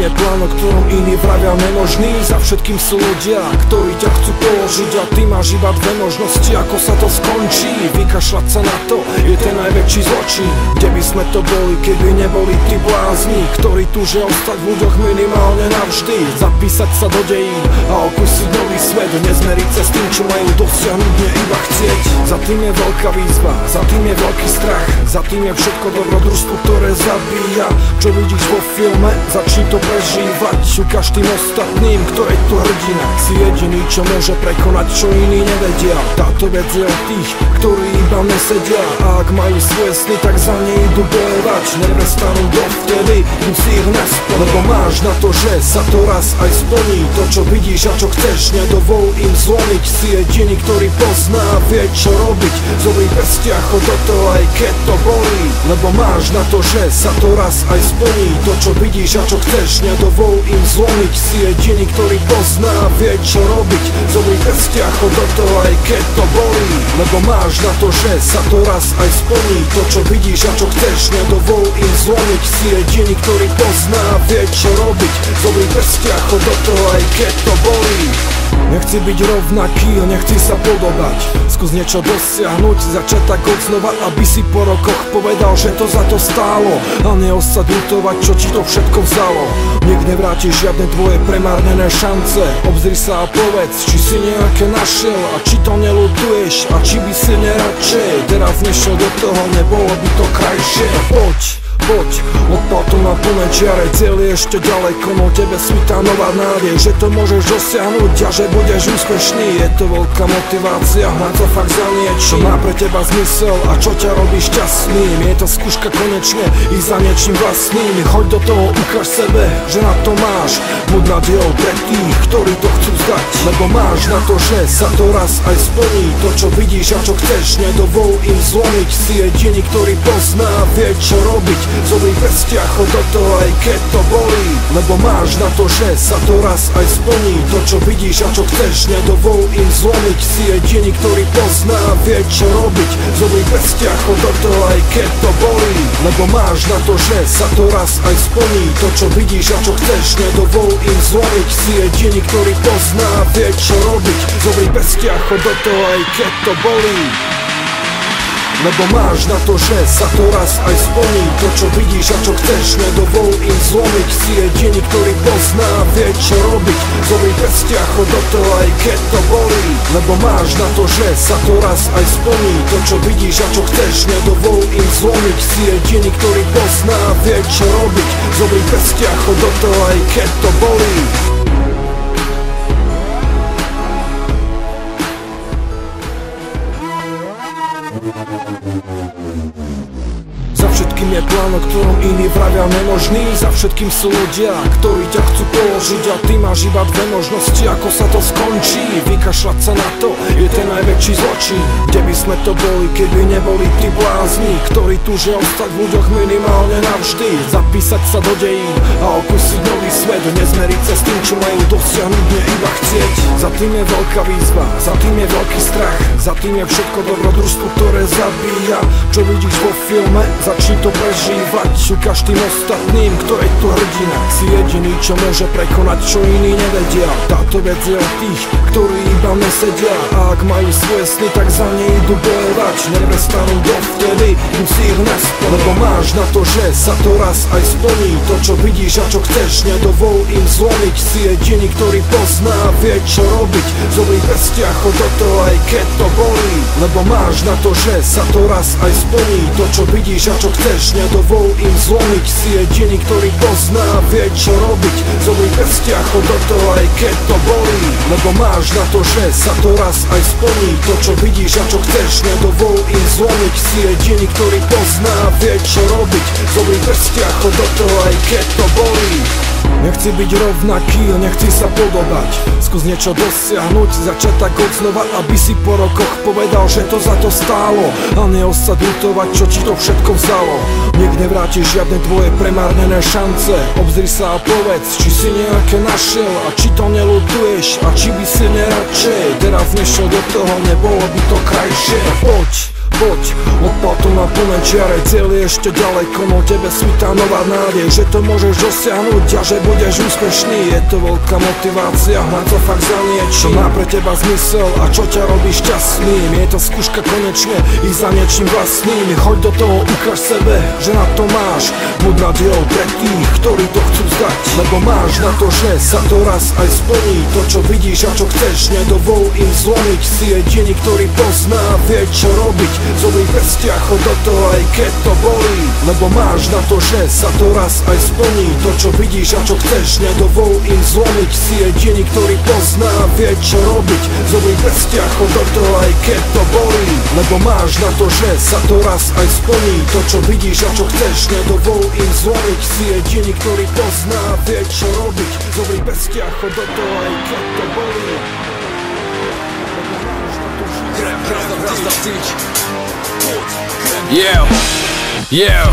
je plán, o ktorom iní vravia nemožný. Za všetkým sú ľudia, ktorí ťa chcú položiť, a ty máš iba dve možnosti, ako sa to skončí. Vykašľať sa na to je ten najväčší zločin. Kde by sme to boli, keby neboli tí blázni, ktorí túžia ostať v ľuďoch minimálne navždy. Zapísať sa do dejín a okusiť nový svet, nezmeriť sa s tým, čo majú dosiahnuť, nie iba chcieť. Za tým je veľká výzva, za tým je veľký strach, za tým je všetko dobrodružstvo, ktoré zabíja. Čo vidíš vo filme, začni to prežívať. Ukáž tým ostatným, kto je tu hrdina. Si jediný, čo môže prekonať, čo iní nevedia. Táto vec je o tých, ktorí iba nesedia, a ak majú svoje sny, tak za ne idú bojovať. Neprestanú dovtedy, kým si ich nesplní. Lebo máš na to, že sa to raz aj splní. To, čo vidíš a čo chceš, nedovol im zlomiť. Si jediný, ktorý pozná, vie čo robiť. Zobri prstia, chod do toho, aj keď to bolí. Lebo máš na to, že sa to raz aj splní. To, čo vidíš a čo chceš, nedovol im zlomiť. Si jediný, ktorý pozná, vie čo robiť. Zobri prstia, chod do toho, aj keď to bolí. Lebo máš na to, že sa to raz aj splní. To, čo vidíš a čo chceš, nedovol im zlomiť. Si jediný, ktorý pozná, vie čo robiť. Zobri prstia, chod do toho, aj keď to bolí. Nechci byť rovnaký, nechci sa podobať. Skús niečo dosiahnuť, začať tak od znova, aby si po rokoch povedal, že to za to stálo. A neostať ľutovať, čo ti to všetko vzalo. Nikdy nevrátiš žiadne tvoje premárnené šance. Obzri sa a povedz, či si nejaké našiel, a či to neľutuješ, a či by si neradšej teraz nešiel do toho, nebolo by to krajšie. Poď, odpal to na plné čiare, cieľ je ešte ďaleko, no tebe svitá nová nádej, že to môžeš dosiahnuť a že budeš úspešný. Je to veľká motivácia, hnať sa fakt za niečo, má pre teba zmysel a čo ťa robí šťastným. Je to skúška konečne, ísť za niečím vlastným. Choď do toho, ukáž sebe, že na to máš. Buď nádejou pre tých, ktorí to chcú vzdať. Lebo máš na to, že sa to raz aj splní. To, čo vidíš a čo chceš, nedovol im zlomiť. Si jediný, ktorý pozná, vie čo robiť. Zobri prstia, chod do toho, aj keď to bolí. Lebo máš na to, že sa to raz aj splní. To, čo vidíš a čo chceš, nedovol im zlomiť. Si jediný, ktorý pozná, vie čo robiť. Zobri prstia, chod do toho, aj keď to bolí. Lebo máš na to, že sa to raz aj splní. To, čo vidíš a čo chceš, nedovol im zlomiť. Si jediný, ktorý pozná, vie čo robiť. Zobri prstia, chod do toho, aj keď to bolí. Lebo máš na to, že sa to raz aj splní. To, čo vidíš a čo chceš, nedovol im zlomiť. Si jediný, ktorý pozná, vie čo robiť. Zobri prstia, chod do toho, aj keď to bolí. Lebo máš na to, že sa to raz aj splní. To, čo vidíš a čo chceš, nedovol im zlomiť. Si jediný, ktorý pozná, vie čo robiť. Zobri prstia, chod do toho, aj keď to bolí. Za všetkým je plán, o ktorom iní vravia nemožný. Za všetkým sú ľudia, ktorí ťa chcú položiť, a ty máš iba dve možnosti, ako sa to skončí. Vykašľať sa na to je ten najväčší zločin. Kde by sme to boli, keby neboli tí blázni, ktorí túžia ostať v ľuďoch minimálne navždy. Zapísať sa do dejín a okusiť nový svet, nezmeriť sa s tým, čo majú dosiahnuť, nie iba chcieť. Za tým je veľká výzva, za tým je veľký strach, za tým je všetko dobrodružstvo, ktoré zabíja. Čo vidíš vo filme, začni to prežívať. Ukáž tým ostatným, kto je tu hrdina. Si jediný, čo môže prekonať, čo iní nevedia. Táto vec je o tých, ktorí iba nesedia, a ak majú svoje sny, tak za ne idú bojovať. Neprestanú dovtedy, kým si ich nesplní. Lebo máš na to, že sa to raz aj splní. To, čo vidíš a čo chceš, nedovol im zlomiť. Si jediný, ktorý pozná, vie čo robiť. Zobri prstia, chod do toho, aj keď to bolí. Lebo máš na to, že sa to raz aj splní. To, čo vidíš a čo chceš, nedovol im zlomiť. Si jediný, ktorý pozná, vie čo robiť. Zobri prstia, chod do toho, aj keď to bolí. Lebo máš na to, že sa to raz aj splní. To, čo vidíš a čo chceš, nedovol im zlomiť. Si jediný, ktorý pozná, vie čo robiť. Zobri prstia, chod do toho, aj keď to bolí. Nechci byť rovnaký, nechci sa podobať. Skús niečo dosiahnuť, začať tak od znova, aby si po rokoch povedal, že to za to stálo. A neostať ľutovať, čo ti to všetko vzalo. Nikdy nevrátiš žiadne tvoje premárnené šance. Obzri sa a povedz, či si nejaké našiel, a či to neľutuješ, a či by si neradšej teraz nešiel do toho, nebolo by to krajšie. Poď, poď, odpal to na plné čiare. Cieľ je ešte ďaleko, no tebe svitá nová nádej, že to môžeš dosiahnuť a že budeš úspešný. Je to veľká motivácia, hnať sa fakt za niečo, má pre teba zmysel a čo ťa robí šťastným. Je to skúška konečne, ísť za niečím vlastným. Choď do toho, ukáž sebe, že na to máš. Buď nadiel pre tých, ktorí to chcú vzdať, lebo máš na to, že sa to raz aj splní. To čo vidíš a čo chceš, nedovol im zlomiť. Si jediný, ktorý pozná, vie čo robiť. Zobri prstia, chod do toho aj keď to bolí, lebo máš na to, že sa to raz aj splní. To čo vidíš a čo chceš, nedovol im zlomiť. Si jediný, ktorý pozná, vie čo robiť. Zobri prstia, chod do toho aj keď to bolí, lebo máš na to, že sa to raz aj splní. To čo vidíš a čo chceš, nedovol im zlomiť. Si jediný, ktorý pozná, vie čo robiť. Zobri prstia, chod do toho aj keď to bolí.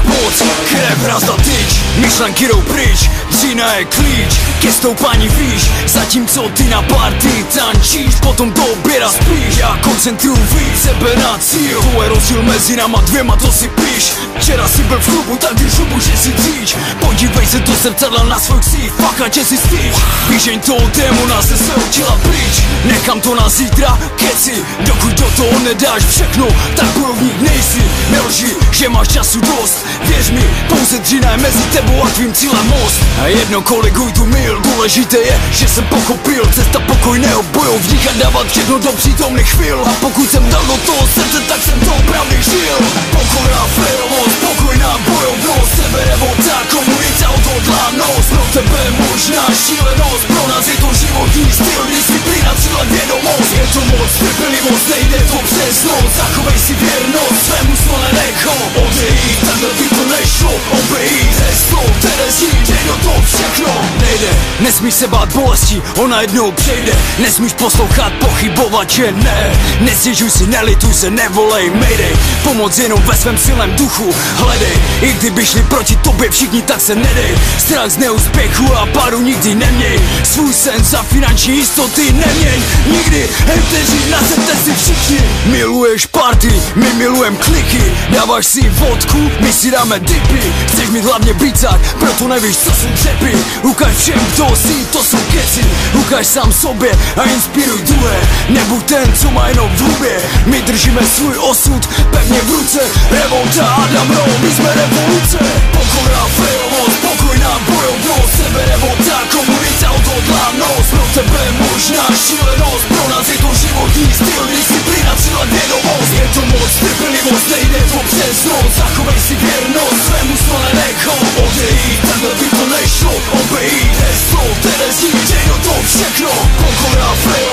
Poď, krev raz na tyč, myšlenky jdou pryč, dřina je klíč, ke stoupání výš, zatímco ty na party tančíš, potom do oběda spíš, já koncentruju víc sebe na cíl, to je rozdíl mezi náma dvěma, to si píš, včera si byl v klubu, tak když žubu, že si dříč, podívej se do zrcadla na svůj ksív, fakt ať si stýč, píšeň toho démona se svého těla pryč, nechám to na zítra, keci, dokud do toho nedáš všechno, tak bojovník nejsi, nelži, že máš času dost, věř mi, pouze dřina je mezi tebou a tvým cílem most. A jedno koliguj tu mil, důležité je, že jsem pochopil, cesta pokojného bojovníka dávat všechno do přítomných chvíl. A pokud jsem dal do toho srdce, tak jsem to opravdu žil. Pokora, férovost, pokojná bojovnost, seberevolta, komunita, odhodlanost. Pro tebe možná šílenost, pro nás je to životní styl, disciplína, cíle, vědomost. Je to moc, trpělivost, nejde to přes noc, zachovej si věrnost, svému snu nenechom odejít, takhle by to nešlo, obejít heslo, Terezí, dej do toho všechno. Nejde, nesmíš se bát bolesti, ona jednou přejde, nesmíš poslouchat, pochybovat, že ne. Nestěžuj si, nelituj se, nevolej, mayday, pomoc jenom ve svém silném duchu, hledej. I kdyby šli proti tobě všichni, tak se nedej, strach z neúspěchu a pádu nikdy neměj, svůj sen za finanční jistoty neměň, nikdy, hejteři, nasete si všichni. Miluješ party, my milujem kliky, dáváš si vodku, my si dáme dipy, chceš mít hlavně bicák, proto nevíš, co jsou dřepy. Ukaž všem, kdo jsi, to jsou keci, ukaž sám sobě a inspiruj druhé, nebuď ten, co má jenom v hubě. My držíme svůj osud pevně v ruce, revolta, Adam Rowe, my jsme revoluce. Pokora, férovost, pokojná bojovnost, seberevolta, komunita, odhodlanost. Pro tebe možná šílenost, pro nás je to životní styl, disciplína, cíle, vědomost. Je to moc, trpělivost, nejde to přes noc, zachovej si věrnost, svému snu nenechom odejít, takhle by to nešlo, obejít heslo, Terezí, dej do toho všechno. Pokora, férovost,